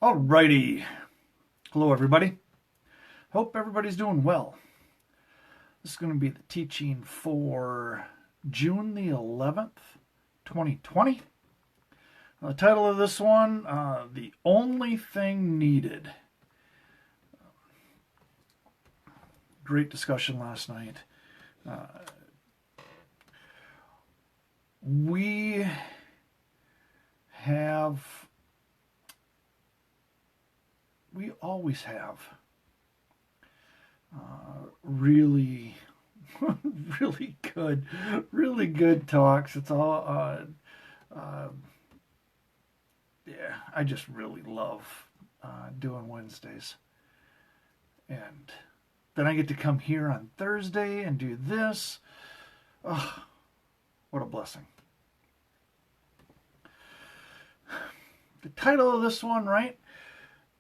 Alrighty. Hello, everybody. Hope everybody's doing well. This is going to be the teaching for June the 11th, 2020. The title of this one, The Only Thing Needed. Great discussion last night. We always have really, really good talks. It's all, yeah, I just really love doing Wednesdays. And then I get to come here on Thursday and do this. Oh, what a blessing. The title of this one, right?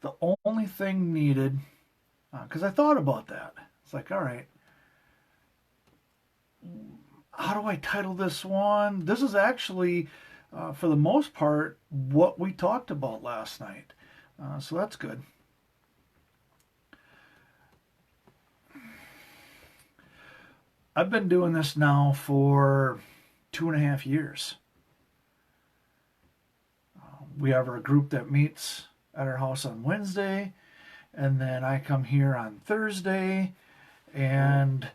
The Only Thing Needed. Because I thought about that. It's like, all right, how do I title this one? This is actually, for the most part, what we talked about last night. So that's good. I've been doing this now for 2.5 years. We have our group that meets at our house on Wednesday, and then I come here on Thursday, and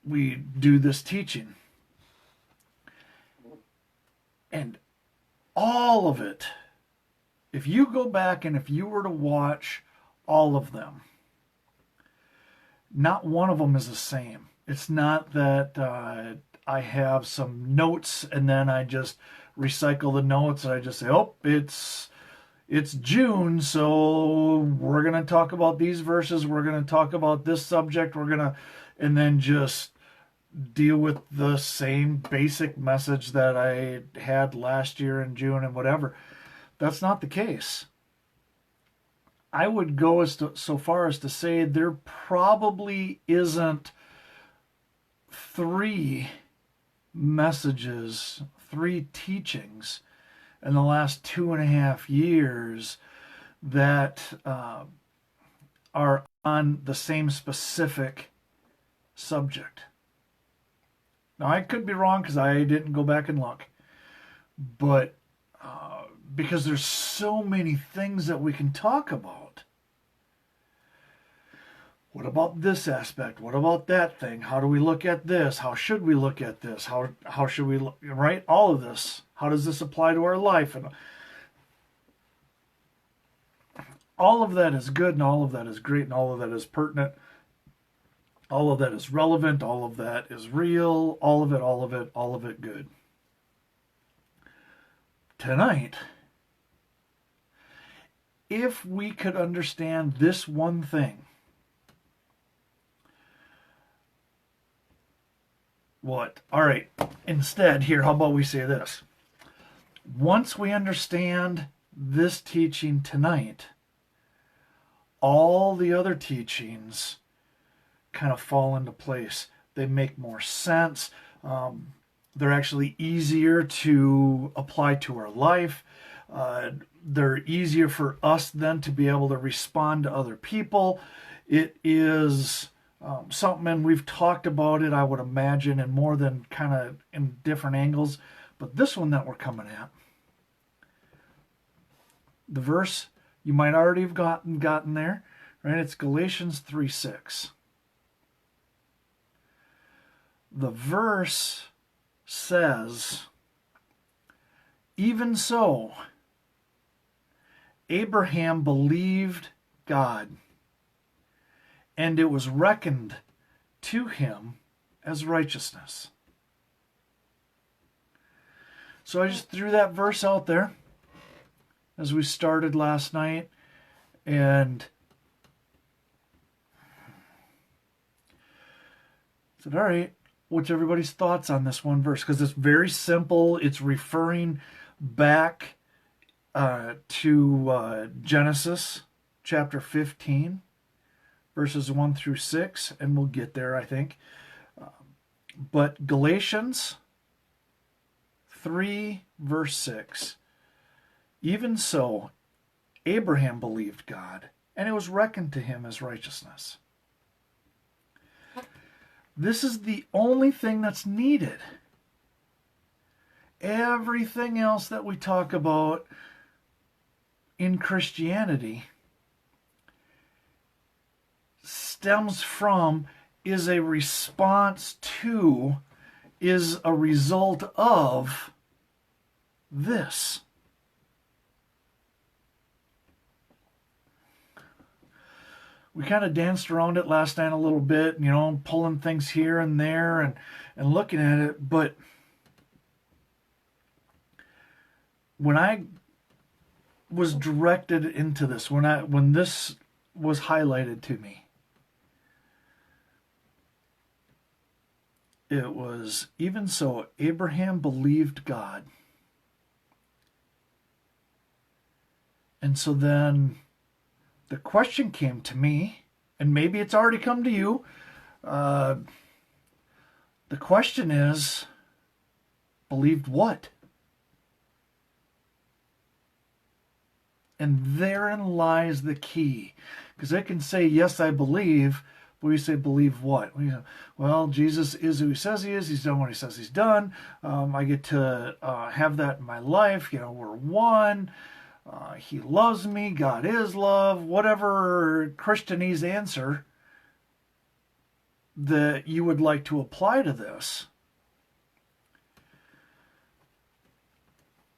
we do this teaching. And all of it, if you go back and if you were to watch all of them, not one of them is the same. It's not that I have some notes and then I just recycle the notes and I just say, oh, it's June, so we're going to talk about these verses, we're going to talk about this subject, and then just deal with the same basic message that I had last year in June and whatever. That's not the case. I would go so far as to say there probably isn't 3 messages, 3 teachings in the last 2.5 years that are on the same specific subject. Now, I could be wrong because I didn't go back and look, but because there's so many things that we can talk about. What about this aspect? What about that thing? How do we look at this? How should we look at this? How should we look, right? All of this. How does this apply to our life? And all of that is good, and all of that is great, and all of that is pertinent. All of that is relevant. All of that is real. All of it good. Tonight, if we could understand this one thing, what? All right, instead, here, how about we say this? Once we understand this teaching tonight, all the other teachings kind of fall into place. They make more sense. They're actually easier to apply to our life. They're easier for us then to be able to respond to other people. It is something, and we've talked about it, I would imagine, in more than kind of in different angles. But this one that we're coming at, the verse you might already have gotten there, right? It's Galatians 3:6. The verse says, even so, Abraham believed God, and it was reckoned to him as righteousness. So I just threw that verse out there as we started last night, and said, all right, what's everybody's thoughts on this one verse? Because it's very simple. It's referring back to Genesis chapter 15, verses 1 through 6, and we'll get there, I think. But Galatians 3, verse 6 Even so, Abraham believed God, and it was reckoned to him as righteousness. This is the only thing that's needed. Everything else that we talk about in Christianity stems from, is a response to, is a result of this. We kind of danced around it last night a little bit, pulling things here and there and looking at it. But when I was directed into this, when this was highlighted to me, it was, even so, Abraham believed God. And so then the question came to me, and maybe it's already come to you. The question is, believed what? And therein lies the key. Because they can say, yes, I believe, but we say, believe what? Well, Jesus is who he says he is. He's done what he says he's done. I get to have that in my life. We're one. He loves me. God is love. Whatever Christianese answer that you would like to apply to this.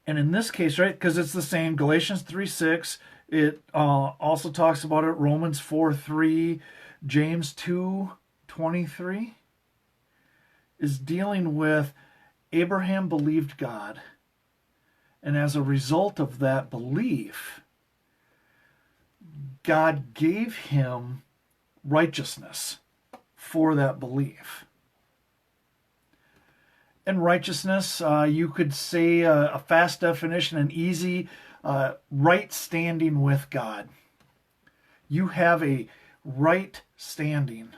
And in this case, right, because it's the same, Galatians 3:6, it also talks about it, Romans 4:3, James 2:23, is dealing with Abraham believed God. And as a result of that belief, God gave him righteousness for that belief. And righteousness, you could say a fast definition, an easy, right standing with God. You have a right standing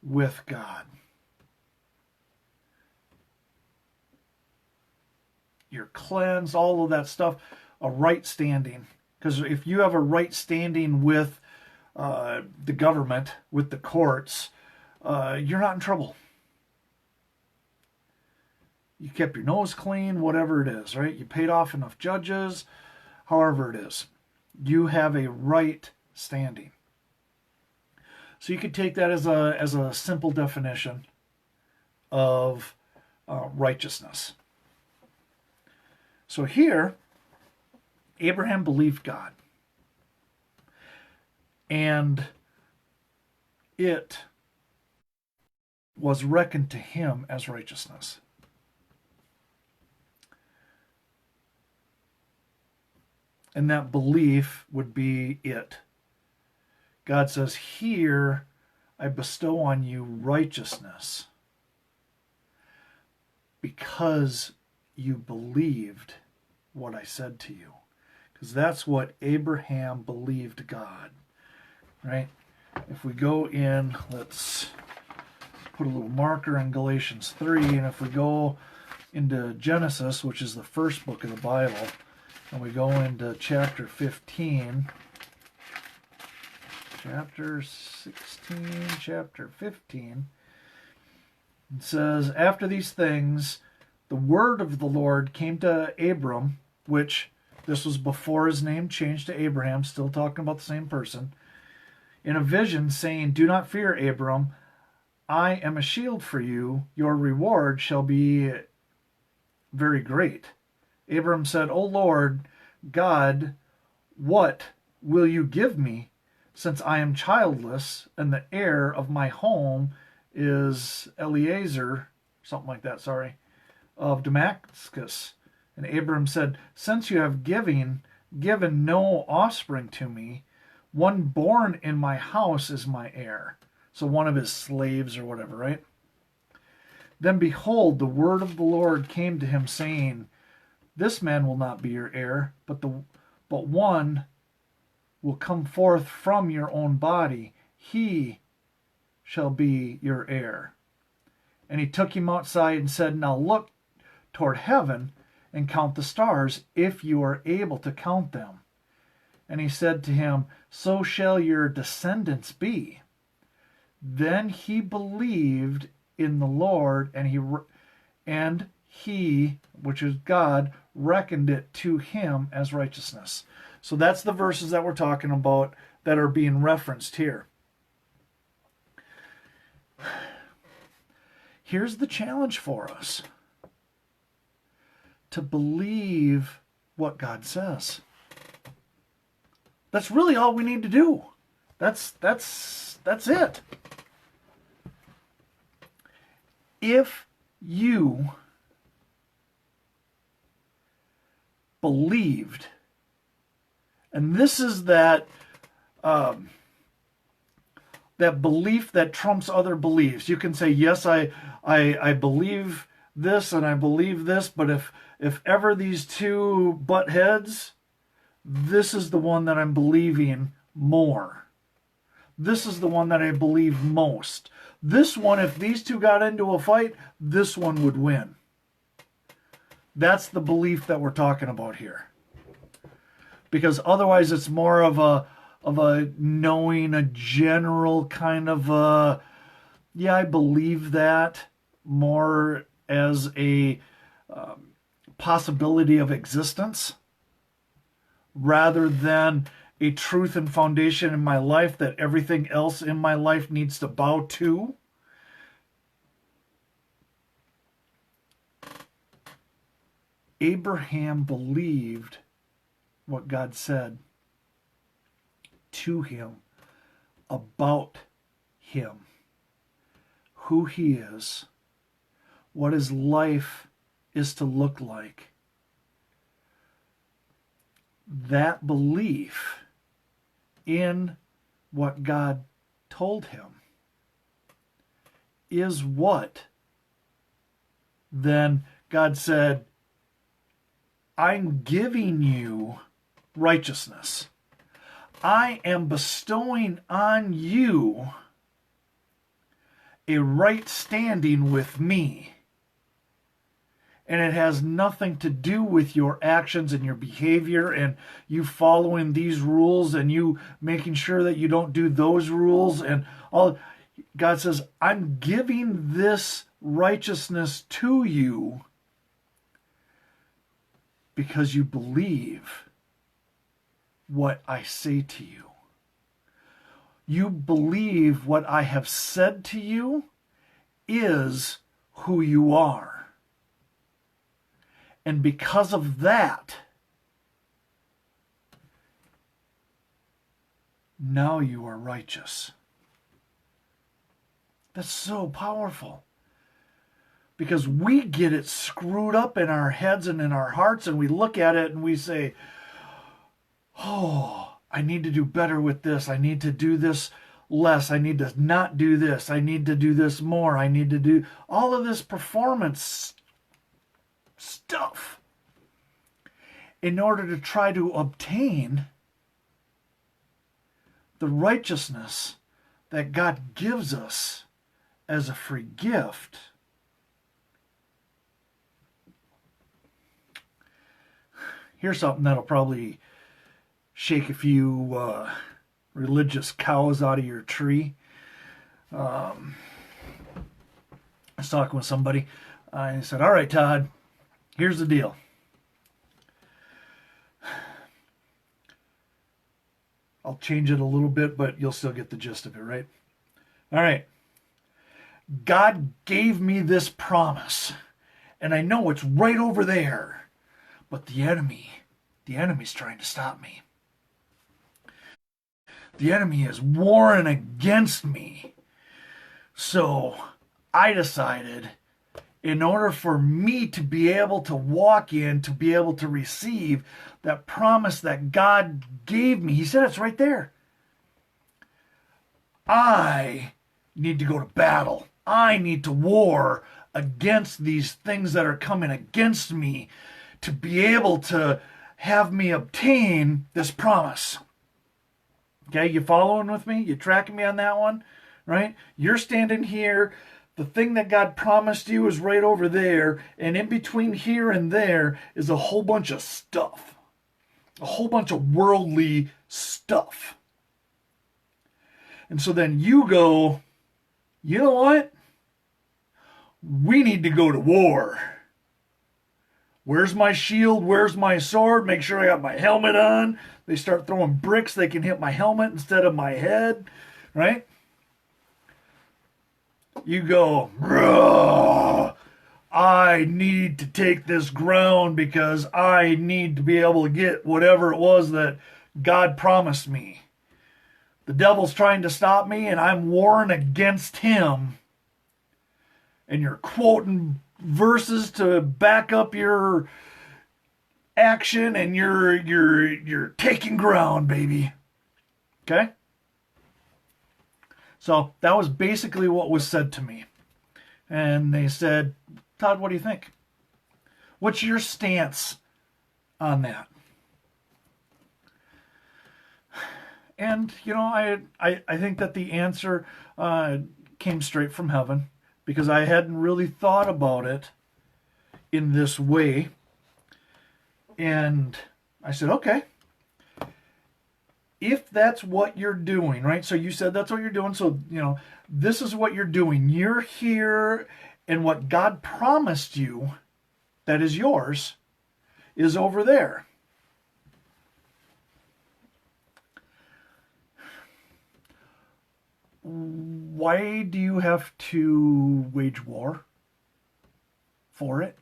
with God. You're cleansed, all of that stuff, a right standing. Because if you have a right standing with the government, with the courts, you're not in trouble. You kept your nose clean, whatever it is, right? You paid off enough judges, however it is. You have a right standing. So you could take that as a simple definition of righteousness. So here, Abraham believed God. And it was reckoned to him as righteousness. And that belief would be it. God says, here I bestow on you righteousness because you believed what I said to you. Because that's what Abraham believed God. Right? If we go in, let's put a little marker in Galatians 3, and if we go into Genesis, which is the first book of the Bible, and we go into chapter 15, chapter 16, chapter 15, it says, after these things, the word of the Lord came to Abram, which this was before his name changed to Abraham, still talking about the same person, in a vision saying, do not fear, Abram, I am a shield for you, your reward shall be very great. Abram said, O Lord God, what will you give me, since I am childless, and the heir of my home is Eliezer, something like that, of Damascus. And Abram said, since you have given no offspring to me, one born in my house is my heir. So one of his slaves or whatever, right? Then behold, the word of the Lord came to him, saying, this man will not be your heir, but one will come forth from your own body. He shall be your heir. And he took him outside and said, now look toward heaven and count the stars, if you are able to count them. And he said to him, so shall your descendants be. Then he believed in the Lord, and he, which is God, reckoned it to him as righteousness. So that's the verses that we're talking about that are being referenced here. Here's the challenge for us: to believe what God says. That's really all we need to do. That's it. If you believed, and this is that belief that trumps other beliefs. You can say, yes, I believe this and I believe this, but if ever these two butt heads, this is the one that I'm believing more. This is the one that I believe most. This one, if these two got into a fight, this one would win. That's the belief that we're talking about here. Because otherwise it's more of a knowing, a general kind of yeah, I believe that, more as a possibility of existence, rather than a truth and foundation in my life that everything else in my life needs to bow to. Abraham believed what God said to him about him, who he is, what his life is to look like. That belief in what God told him is what then God said, I'm giving you righteousness. I am bestowing on you a right standing with me. And it has nothing to do with your actions and your behavior and you following these rules and you making sure that you don't do those rules and all. God says, I'm giving this righteousness to you because you believe what I say to you. You believe what I have said to you is who you are. And because of that, now you are righteous. That's so powerful. Because we get it screwed up in our heads and in our hearts, and we look at it and we say, oh, I need to do better with this. I need to do this less. I need to not do this. I need to do this more. I need to do all of this performance stuff in order to try to obtain the righteousness that God gives us as a free gift. Here's something that'll probably shake a few religious cows out of your tree. I was talking with somebody. I said, all right, Todd, here's the deal. I'll change it a little bit, but you'll still get the gist of it, right? All right. God gave me this promise, and I know it's right over there, but the enemy's trying to stop me. The enemy is warring against me. So I decided, in order for me to be able to walk in, to be able to receive that promise that God gave me, he said it's right there. I need to go to battle. I need to war against these things that are coming against me to be able to have me obtain this promise. Okay, you following with me? You tracking me on that one? Right? You're standing here The thing that God promised you is right over there, and in between here and there is a whole bunch of stuff, a whole bunch of worldly stuff. And so then you go, you know what? We need to go to war. Where's my shield? Where's my sword? Make sure I got my helmet on. They start throwing bricks. They can hit my helmet instead of my head, right? You go, I need to take this ground because I need to be able to get whatever it was that God promised me. The devil's trying to stop me, and I'm warring against him. And you're quoting verses to back up your action, and you're taking ground, baby. Okay? So that was basically what was said to me. And they said, Todd, what do you think? What's your stance on that? And, you know, I think that the answer came straight from heaven, because I hadn't really thought about it in this way. And I said, okay, if that's what you're doing, right? So you said that's what you're doing. So, you know, this is what you're doing. You're here, and what God promised you that is yours is over there. Why do you have to wage war for it?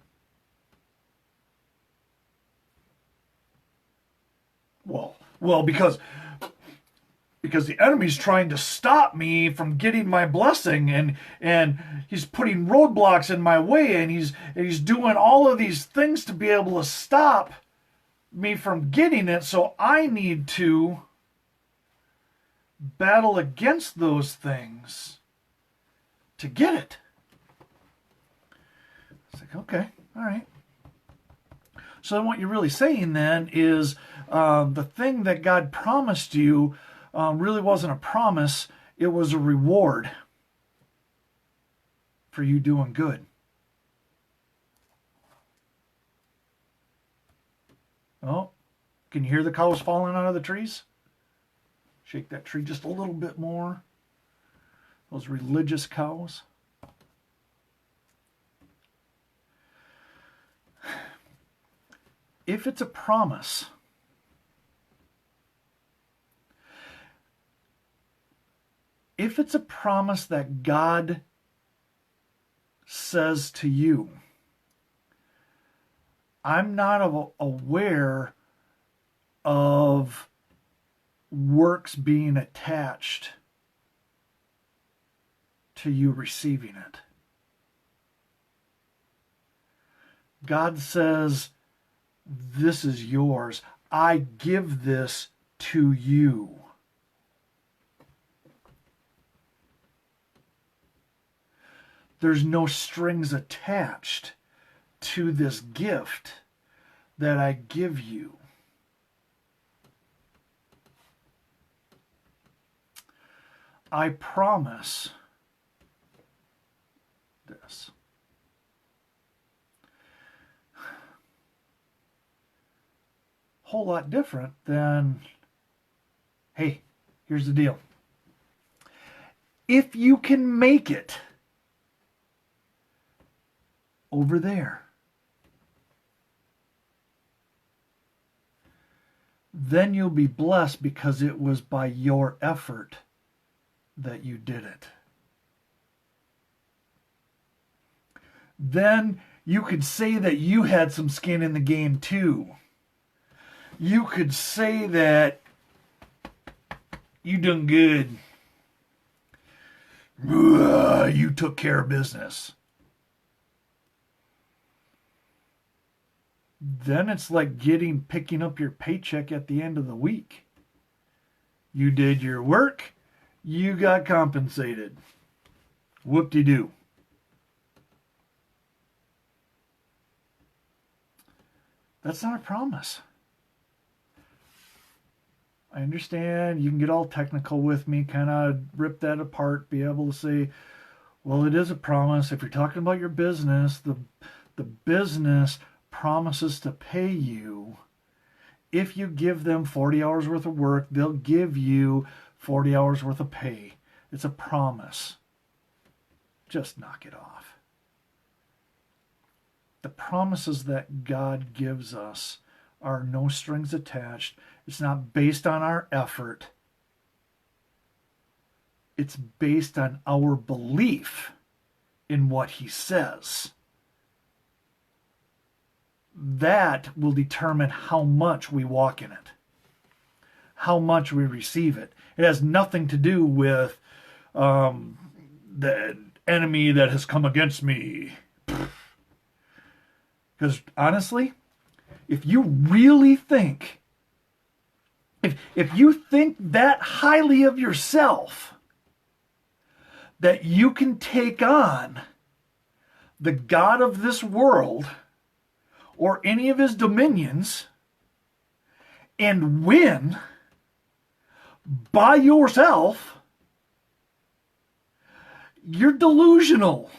Well, because the enemy's trying to stop me from getting my blessing, and he's putting roadblocks in my way, and he's doing all of these things to be able to stop me from getting it, so I need to battle against those things to get it. It's like, okay, all right. So then what you're really saying then is the thing that God promised you really wasn't a promise, it was a reward for you doing good. Oh, can you hear the cows falling out of the trees? Shake that tree just a little bit more. Those religious cows. If it's a promise, that God says to you, I'm not aware of works being attached to you receiving it. God says, this is yours. I give this to you. There's no strings attached to this gift that I give you. I promise this. Whole lot different than, hey, here's the deal. If you can make it over there, then you'll be blessed because it was by your effort that you did it. Then you could say that you had some skin in the game too. You could say that you done good. You took care of business. Then it's like picking up your paycheck at the end of the week. You did your work, you got compensated. Whoop-de-doo. That's not a promise. I understand you can get all technical with me, kind of rip that apart, be able to say, Well, it is a promise. If you're talking about your business, the business promises to pay you. If you give them 40 hours worth of work, they'll give you 40 hours worth of pay. It's a promise. Just knock it off. The promises that God gives us are no strings attached. It's not based on our effort. It's based on our belief in what he says. That will determine how much we walk in it, how much we receive it. It has nothing to do with the enemy that has come against me. Because honestly, if you really think, if you think that highly of yourself, that you can take on the God of this world or any of his dominions and win by yourself, you're delusional.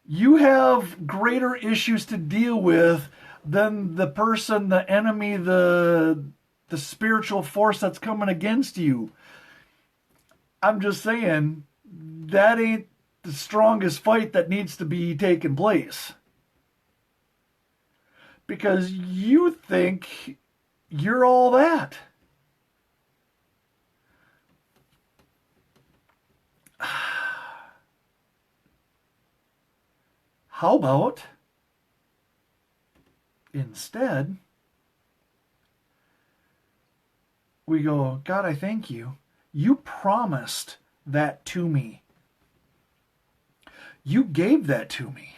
You have greater issues to deal with than the person, the enemy, the spiritual force that's coming against you. I'm just saying, that ain't the strongest fight that needs to be taking place. Because you think you're all that. How about instead we go, God, I thank you. You promised that to me. You gave that to me.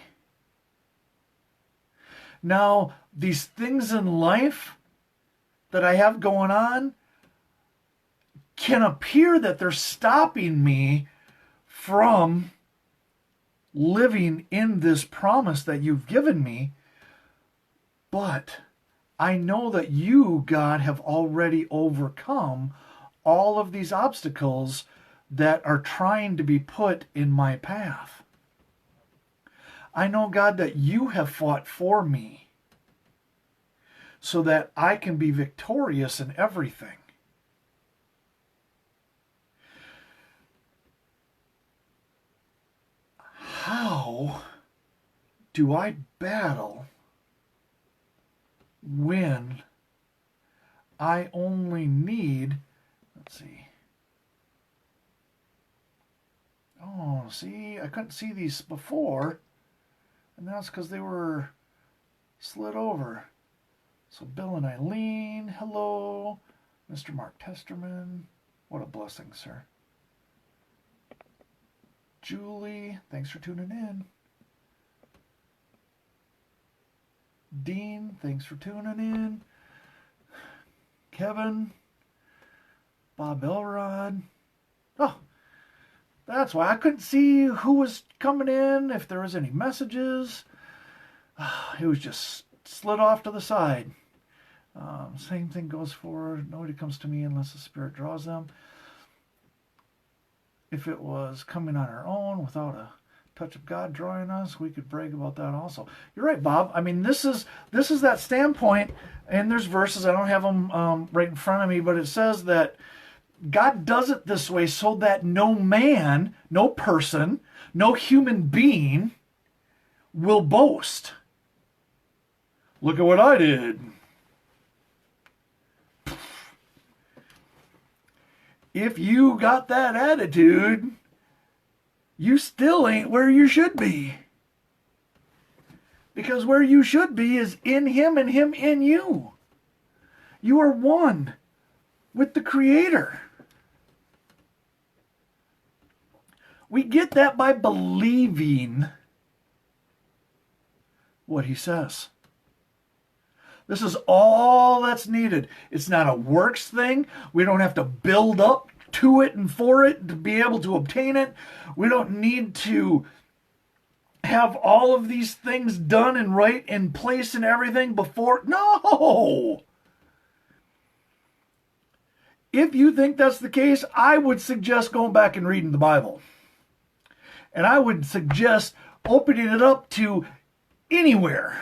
Now, these things in life that I have going on can appear that they're stopping me from living in this promise that you've given me, but I know that you, God, have already overcome all of these obstacles that are trying to be put in my path. I know, God, that you have fought for me so that I can be victorious in everything. How do I battle when I only need, let's see. Oh, see, I couldn't see these before, and that's because they were slid over. So Bill and Eileen, hello. Mr. Mark Testerman, what a blessing, sir. Julie, thanks for tuning in. Dean, thanks for tuning in. Kevin, Bob Elrod. Oh, that's why I couldn't see who was coming in, if there was any messages. It was just slid off to the side. Same thing goes for nobody comes to me unless the Spirit draws them. If it was coming on our own without a touch of God drawing us, we could brag about that also. You're right, Bob. I mean, this is that standpoint, and there's verses, I don't have them right in front of me, but it says that God does it this way so that no man, no person, no human being will boast. Look at what I did. If you got that attitude, you still ain't where you should be. Because where you should be is in Him and Him in you. You are one with the Creator. We get that by believing what He says. This is all that's needed. It's not a works thing. We don't have to build up to it and for it to be able to obtain it. We don't need to have all of these things done and right in place and everything before. No! If you think that's the case, I would suggest going back and reading the Bible. And I would suggest opening it up to anywhere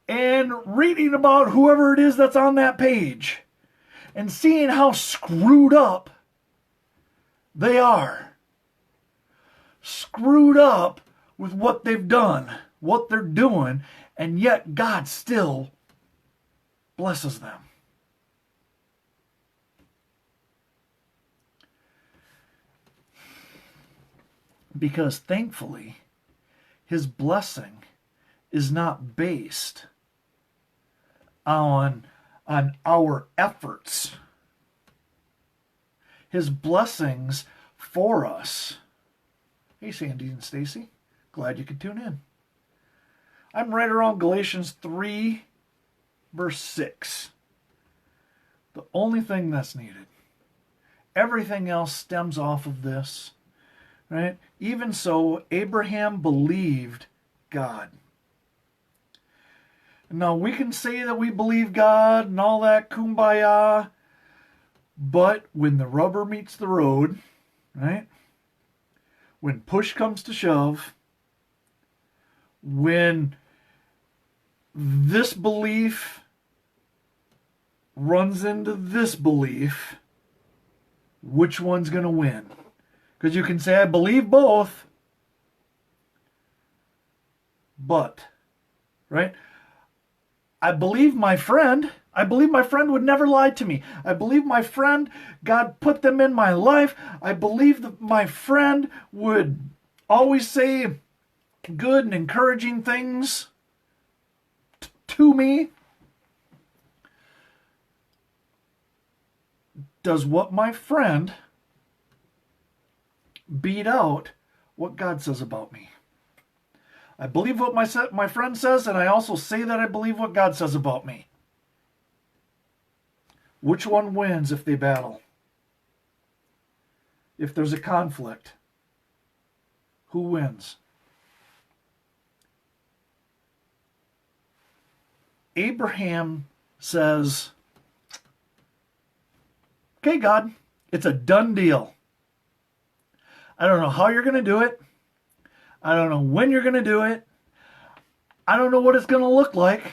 and reading about whoever it is that's on that page and seeing how screwed up they are. Screwed up with what they've done, what they're doing, and yet God still blesses them. Because thankfully, His blessing is not based on our efforts. His blessings for us. Hey, Sandy and Stacy. Glad you could tune in. I'm right around Galatians 3, verse 6. The only thing that's needed. Everything else stems off of this. Right? Even so, Abraham believed God. Now, we can say that we believe God and all that kumbaya, but when the rubber meets the road, right? When push comes to shove, when this belief runs into this belief, which one's going to win? Because you can say, I believe both, but, right? I believe my friend. I believe my friend would never lie to me. I believe my friend, God put them in my life. I believe that my friend would always say good and encouraging things to me. Does what my friend beat out what God says about me? I believe what my friend says, and I also say that I believe what God says about me. Which one wins if they battle? If there's a conflict, who wins? Abraham says, okay, God, it's a done deal. I don't know how you're going to do it. I don't know when you're going to do it. I don't know what it's going to look like.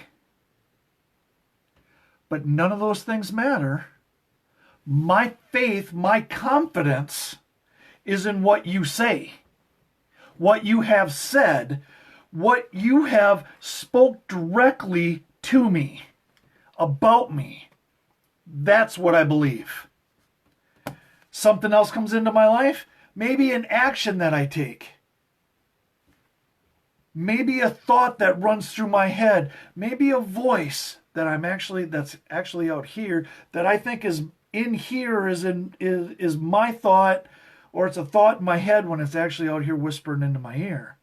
But none of those things matter. My faith, my confidence is in what you say, what you have said, what you have spoke directly to me, about me. That's what I believe. Something else comes into my life, maybe an action that I take. Maybe a thought that runs through my head. Maybe a voice that's actually out here that I think is in here is my thought, or it's a thought in my head when it's actually out here whispering into my ear.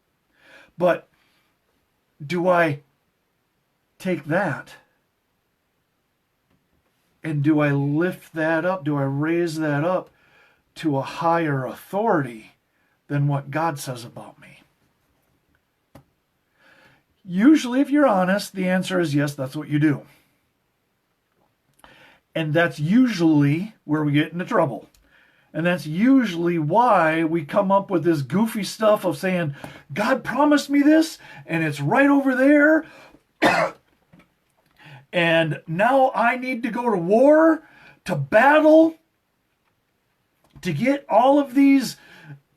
But do I take that and do I lift that up? Do I raise that up to a higher authority than what God says about me? Usually, if you're honest, the answer is yes, that's what you do. And that's usually where we get into trouble. And that's usually why we come up with this goofy stuff of saying, God promised me this, and it's right over there. And now I need to go to war, to battle, to get all of these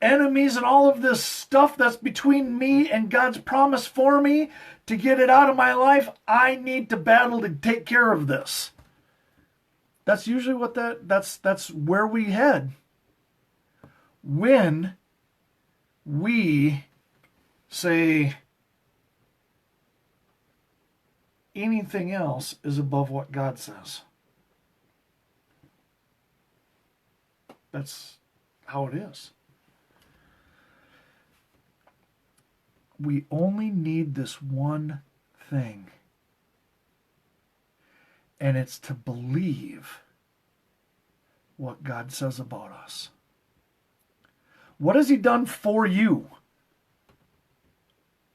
enemies and all of this stuff that's between me and God's promise for me, to get it out of my life. I need to battle to take care of this. That's usually what that's where we head when we say anything else is above what God says. That's how it is. We only need this one thing, and it's to believe what God says about us. What has He done for you?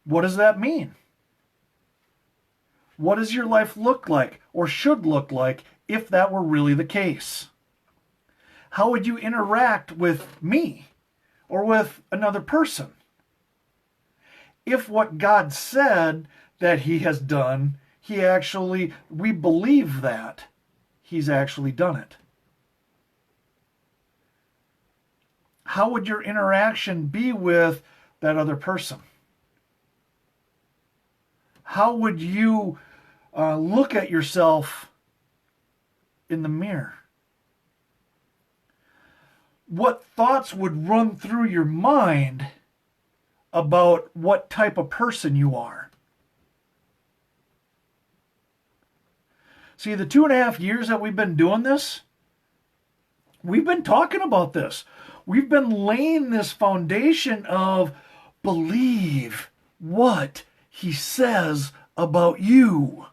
What does that mean? What does your life look like, or should look like, if that were really the case? How would you interact with me or with another person? If what God said that he has done, we believe that he's actually done it. How would your interaction be with that other person? How would you look at yourself in the mirror? What thoughts would run through your mind about what type of person you are? See, the 2.5 years that we've been doing this, we've been talking about this. We've been laying this foundation of believe what he says about you.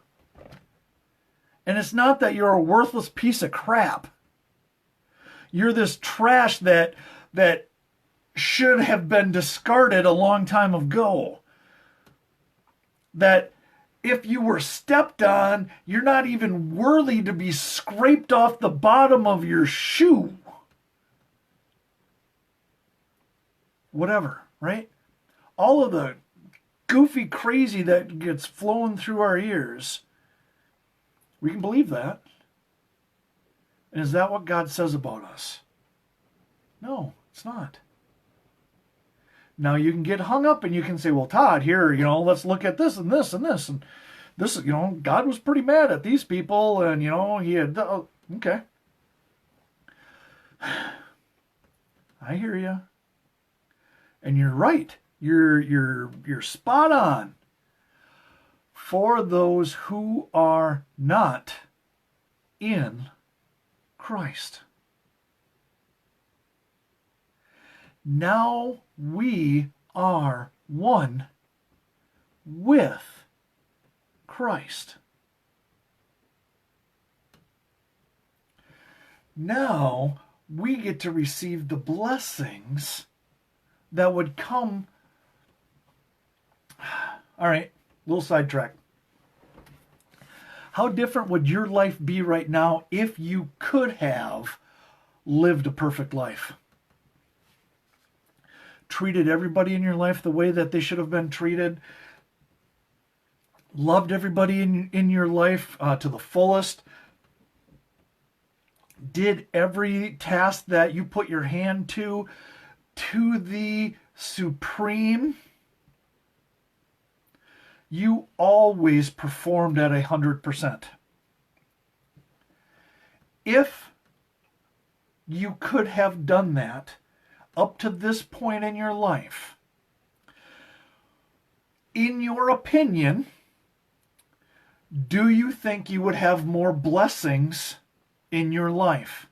And it's not that you're a worthless piece of crap. You're this trash that should have been discarded a long time ago. That if you were stepped on, you're not even worthy to be scraped off the bottom of your shoe. Whatever, right? All of the goofy crazy that gets flowing through our ears, we can believe that. And is that what God says about us? No, it's not. Now you can get hung up and you can say, well, Todd, here, let's look at this and this and this. And this, God was pretty mad at these people and, he had, okay. I hear you. And you're right. You're spot on. For those who are not in Christ. Now we are one with Christ. Now we get to receive the blessings that would come. All right, little sidetrack. How different would your life be right now if you could have lived a perfect life? Treated everybody in your life the way that they should have been treated. Loved everybody in your life to the fullest. Did every task that you put your hand to the supreme. You always performed at 100%. If you could have done that up to this point in your life, in your opinion, do you think you would have more blessings in your life?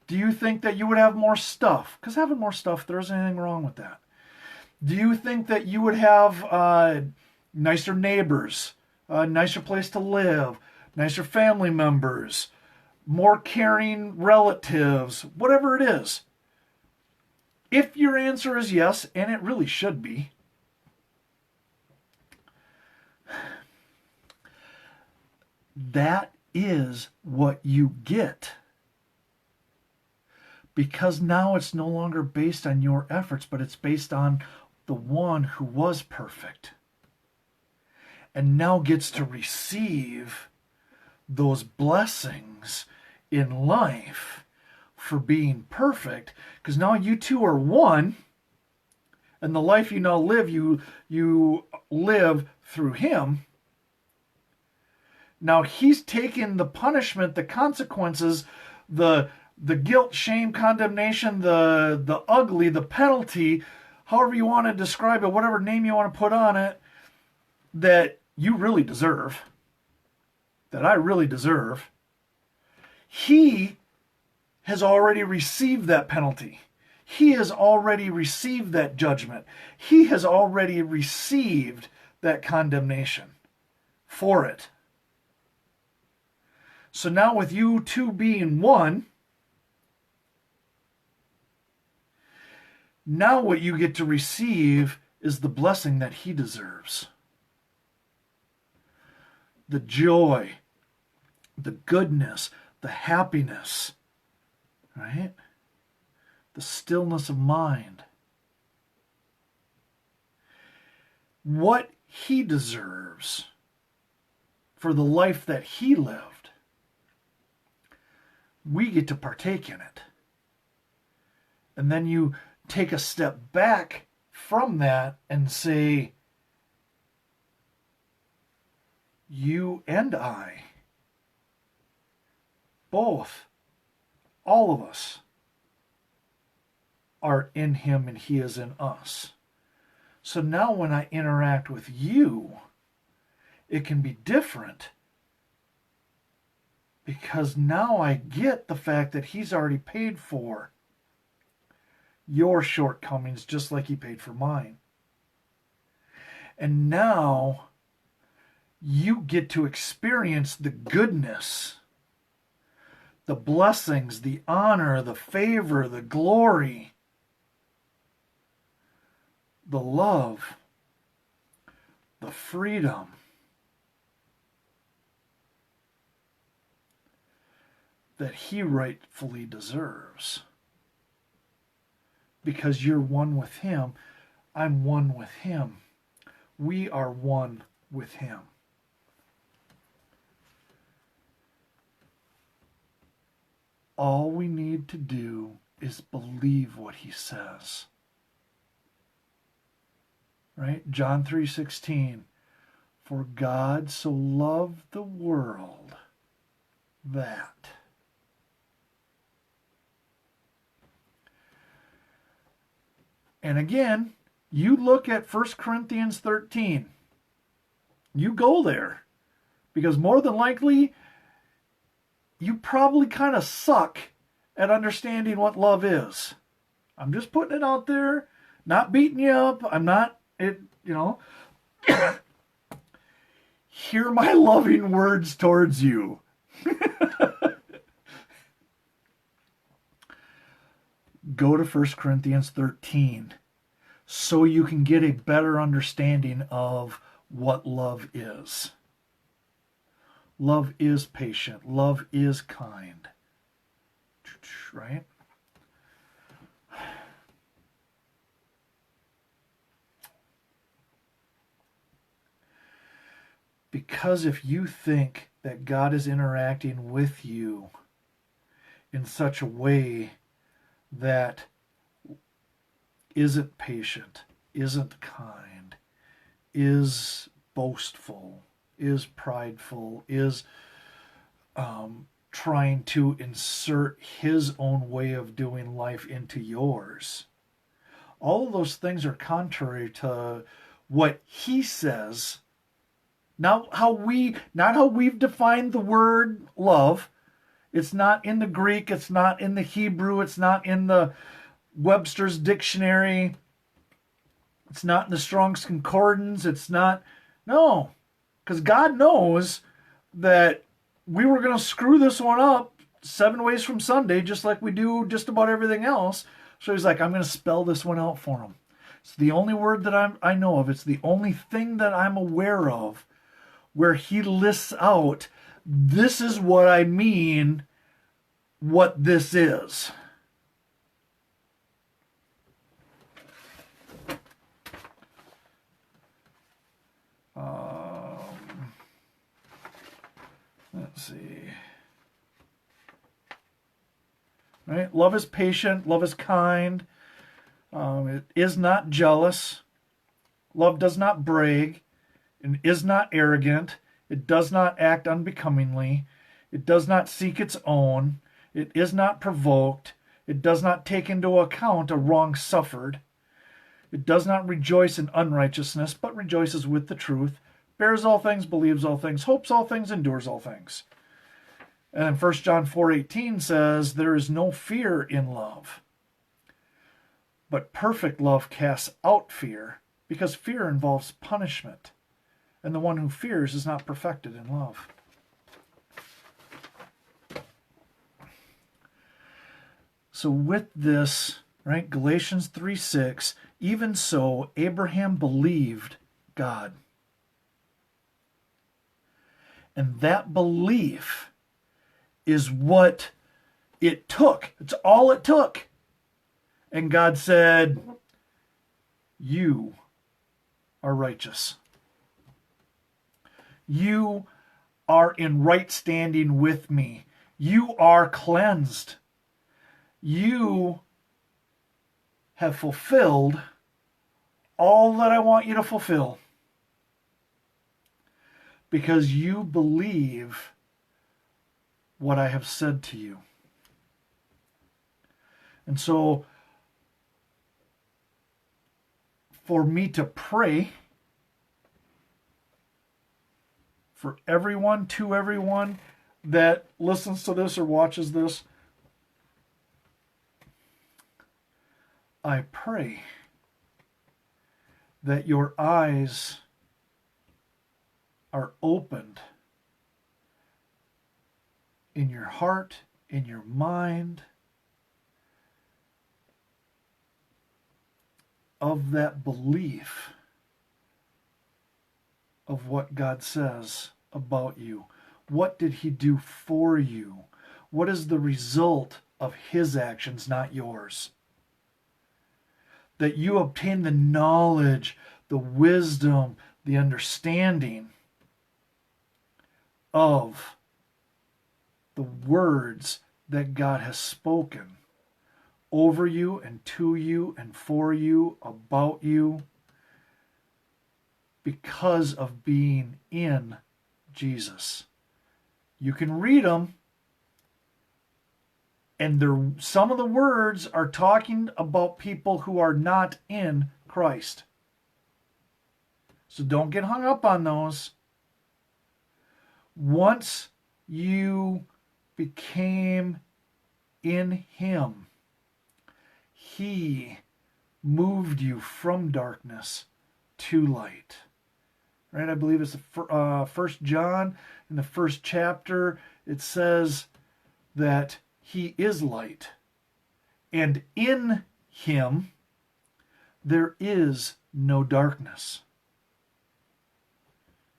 Do you think that you would have more stuff? Because having more stuff, there isn't anything wrong with that. Do you think that you would have nicer neighbors, a nicer place to live, nicer family members, more caring relatives, whatever it is? If your answer is yes, and it really should be, that is what you get. Because now it's no longer based on your efforts, but it's based on the one who was perfect. And now gets to receive those blessings in life for being perfect. Because now you two are one. And the life you now live, you live through him. Now he's taken the punishment, the consequences, the guilt, shame, condemnation, the ugly, the penalty, however you want to describe it, whatever name you want to put on it, that you really deserve, that I really deserve. He has already received that penalty. He has already received that judgment. He has already received that condemnation for it. So now with you two being one, now what you get to receive is the blessing that he deserves. The joy, the goodness, the happiness, right? The stillness of mind. What he deserves for the life that he lived, we get to partake in it. And then you take a step back from that and say, you and I, both, all of us, are in him and he is in us. So now when I interact with you, it can be different because now I get the fact that he's already paid for your shortcomings just like he paid for mine. And now you get to experience the goodness, the blessings, the honor, the favor, the glory, the love, the freedom, that he rightfully deserves. Because you're one with him, I'm one with him. We are one with him. All we need to do is believe what he says. Right? John 3:16. For God so loved the world that. And again, you look at 1 Corinthians 13. You go there. Because more than likely, you probably kind of suck at understanding what love is. I'm just putting it out there, not beating you up. I'm not, hear my loving words towards you. Go to 1 Corinthians 13 so you can get a better understanding of what love is. Love is patient. Love is kind. Right? Because if you think that God is interacting with you in such a way that isn't patient, isn't kind, is boastful, is prideful, is trying to insert his own way of doing life into yours. All of those things are contrary to what he says. Not how we've defined the word love. It's not in the Greek, it's not in the Hebrew, it's not in the Webster's dictionary, it's not in the Strong's Concordance, it's not, no. Because God knows that we were going to screw this one up 7 ways from Sunday, just like we do just about everything else. So he's like, I'm going to spell this one out for him. It's the only word that I know of. It's the only thing that I'm aware of where he lists out, this is what I mean, what this is. Let's see. Right? Love is patient. Love is kind. It is not jealous. Love does not brag. It is not arrogant. It does not act unbecomingly. It does not seek its own. It is not provoked. It does not take into account a wrong suffered. It does not rejoice in unrighteousness, but rejoices with the truth, bears all things, believes all things, hopes all things, endures all things. And 1 John 4:18 says, there is no fear in love. But perfect love casts out fear, because fear involves punishment. And the one who fears is not perfected in love. So with this, right, Galatians 3:6, even so, Abraham believed God. And that belief is what it took. It's all it took. And God said, you are righteous. You are in right standing with me. You are cleansed. You have fulfilled all that I want you to fulfill because you believe what I have said to you. And so, for me to pray for everyone, to everyone that listens to this or watches this, I pray that your eyes are opened in your heart, in your mind, of that belief of what God says about you. What did he do for you? What is the result of his actions, not yours? That you obtain the knowledge, the wisdom, the understanding of the words that God has spoken over you and to you and for you, about you, because of being in Jesus. You can read them, and some of the words are talking about people who are not in Christ. So don't get hung up on those. Once you became in him, he moved you from darkness to light. Right? I believe it's the 1 John in the first chapter. It says that he is light, and in him there is no darkness.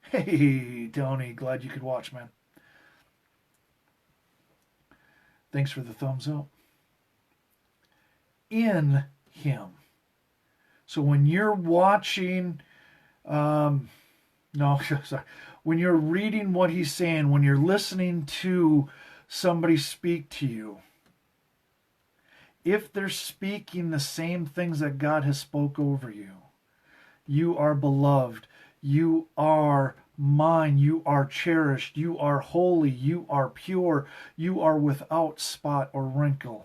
Hey, Tony, glad you could watch, man. Thanks for the thumbs up. In him. So when you're watching, when you're reading what he's saying, when you're listening to somebody speak to you, if they're speaking the same things that God has spoke over you, you are beloved, you are mine, you are cherished, you are holy, you are pure, you are without spot or wrinkle.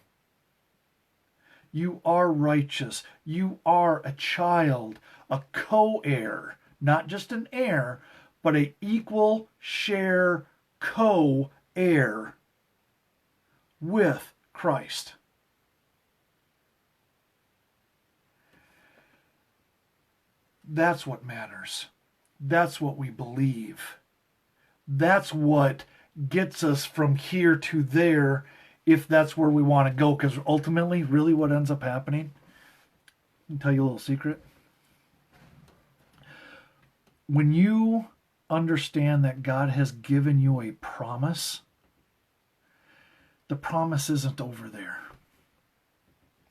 You are righteous. You are a child, a co-heir, not just an heir, but an equal share co-heir with Christ. That's what matters. That's what we believe. That's what gets us from here to there, if that's where we want to go. Because ultimately, really what ends up happening, I'll tell you a little secret. When you understand that God has given you a promise, the promise isn't over there.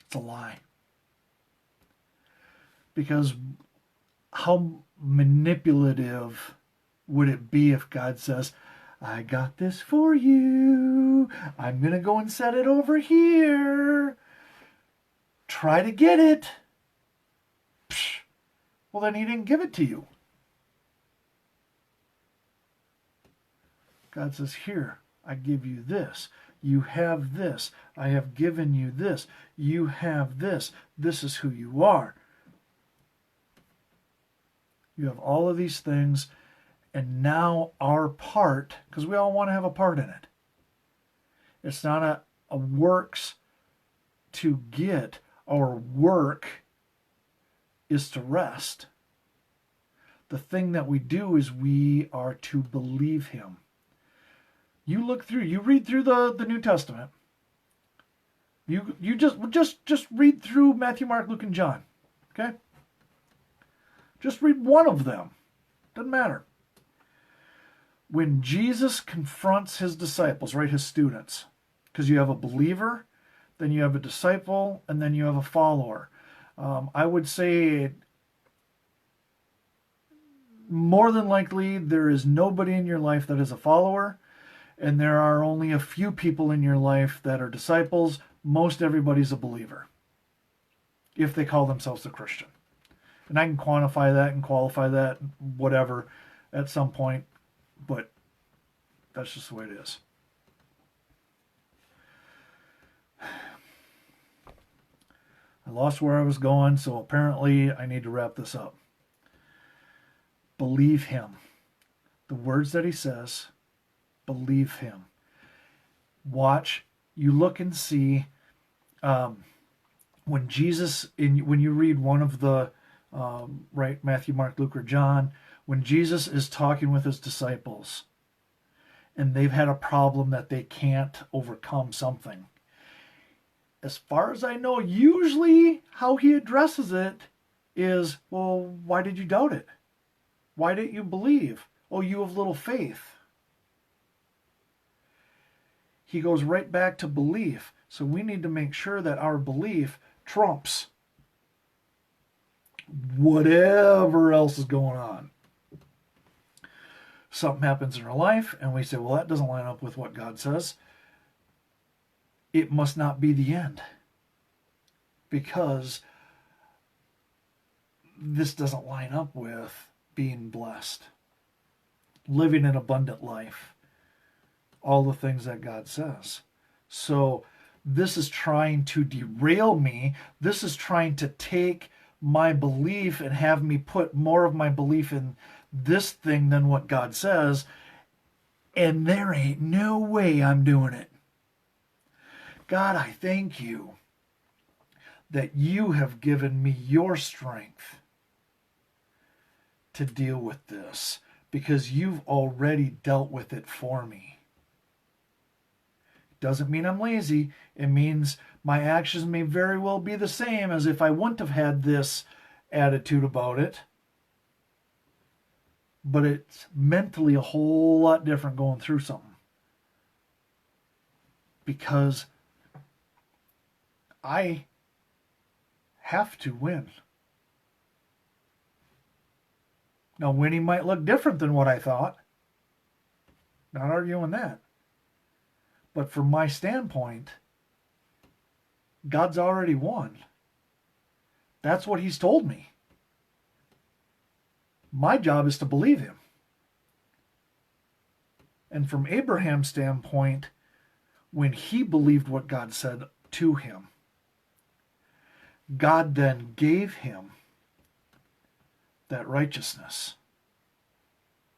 It's a lie. Because how manipulative would it be if God says, I got this for you. I'm going to go and set it over here. Try to get it. Psh. Well, then he didn't give it to you. God says, here, I give you this. You have this. I have given you this. You have this. This is who you are. You have all of these things. And now our part, because we all want to have a part in it. It's not a works to get. Our work is to rest. The thing that we do is we are to believe him. You look through, you read through the New Testament. You just read through Matthew, Mark, Luke, and John. Okay? Just read one of them. Doesn't matter. when Jesus confronts his disciples, right, his students, because you have a believer, then you have a disciple, and then you have a follower. I would say more than likely there is nobody in your life that is a follower, and there are only a few people in your life that are disciples. Most everybody's a believer, if they call themselves a Christian. And I can quantify that and qualify that, whatever, at some point, but that's just the way it is. I lost where I was going, so apparently I need to wrap this up. Believe him. The words that he says, believe him. Watch, you look and see, when Jesus, when you read one of the, right, Matthew, Mark, Luke, or John, when Jesus is talking with his disciples, and they've had a problem that they can't overcome something. As far as I know, usually how he addresses it is, well, why did you doubt it? Why didn't you believe? Oh, you have little faith. He goes right back to belief. So we need to make sure that our belief trumps whatever else is going on. Something happens in our life and we say, well, that doesn't line up with what God says. It must not be the end, because this doesn't line up with being blessed, living an abundant life, all the things that God says. So this is trying to derail me. This is trying to take my belief and have me put more of my belief in this thing than what God says. And there ain't no way I'm doing it. God, I thank you that you have given me your strength to deal with this, because you've already dealt with it for me. Doesn't mean I'm lazy. It means my actions may very well be the same as if I wouldn't have had this attitude about it. But it's mentally a whole lot different going through something. Because I have to win. Now, winning might look different than what I thought. Not arguing that. But from my standpoint, God's already won. That's what he's told me. My job is to believe him. And from Abraham's standpoint, when he believed what God said to him, God then gave him that righteousness,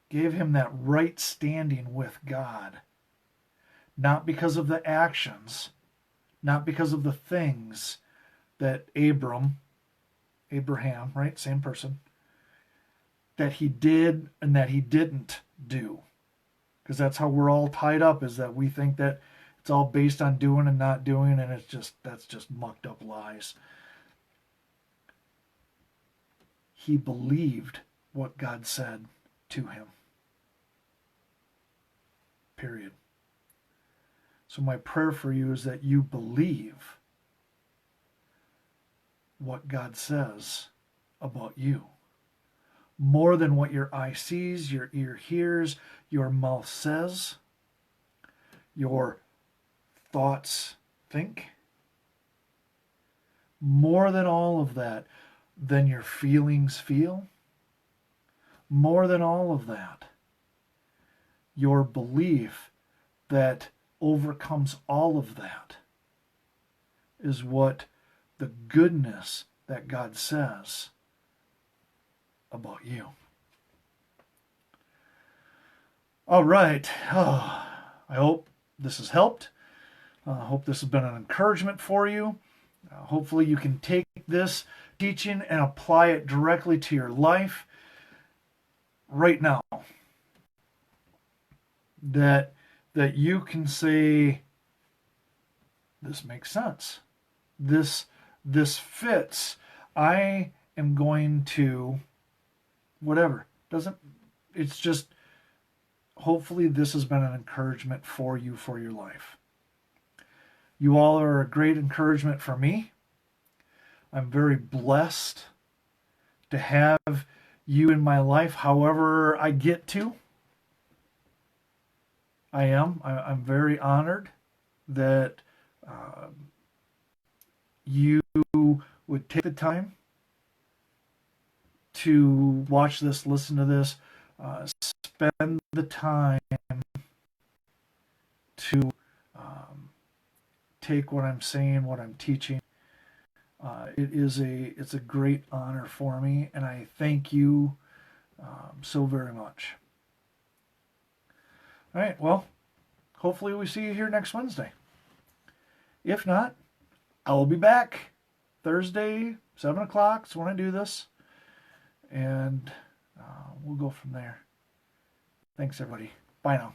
gave him that right standing with God, not because of the actions, not because of the things that Abraham, right, same person, that he did and that he didn't do. Because that's how we're all tied up, is that we think that it's all based on doing and not doing, and that's just mucked up lies. He believed what God said to him. Period. So my prayer for you is that you believe what God says about you. More than what your eye sees, your ear hears, your mouth says, your thoughts think. More than all of that, than your feelings feel. More than all of that, your belief that overcomes all of that is what the goodness that God says about you. All right. I hope this has helped. I hope this has been an encouragement for you. Hopefully you can take this teaching and apply it directly to your life right now. That you can say, this makes sense. This fits. I am going to whatever. It's just hopefully this has been an encouragement for you for your life. You all are a great encouragement for me. I'm very blessed to have you in my life however I get to. I'm very honored that you would take the time to watch this, listen to this, spend the time to take what I'm saying, what I'm teaching. It's a great honor for me, and I thank you so very much. All right, well, hopefully we see you here next Wednesday. If not, I will be back Thursday, 7 o'clock is when I do this, and we'll go from there. Thanks, everybody. Bye now.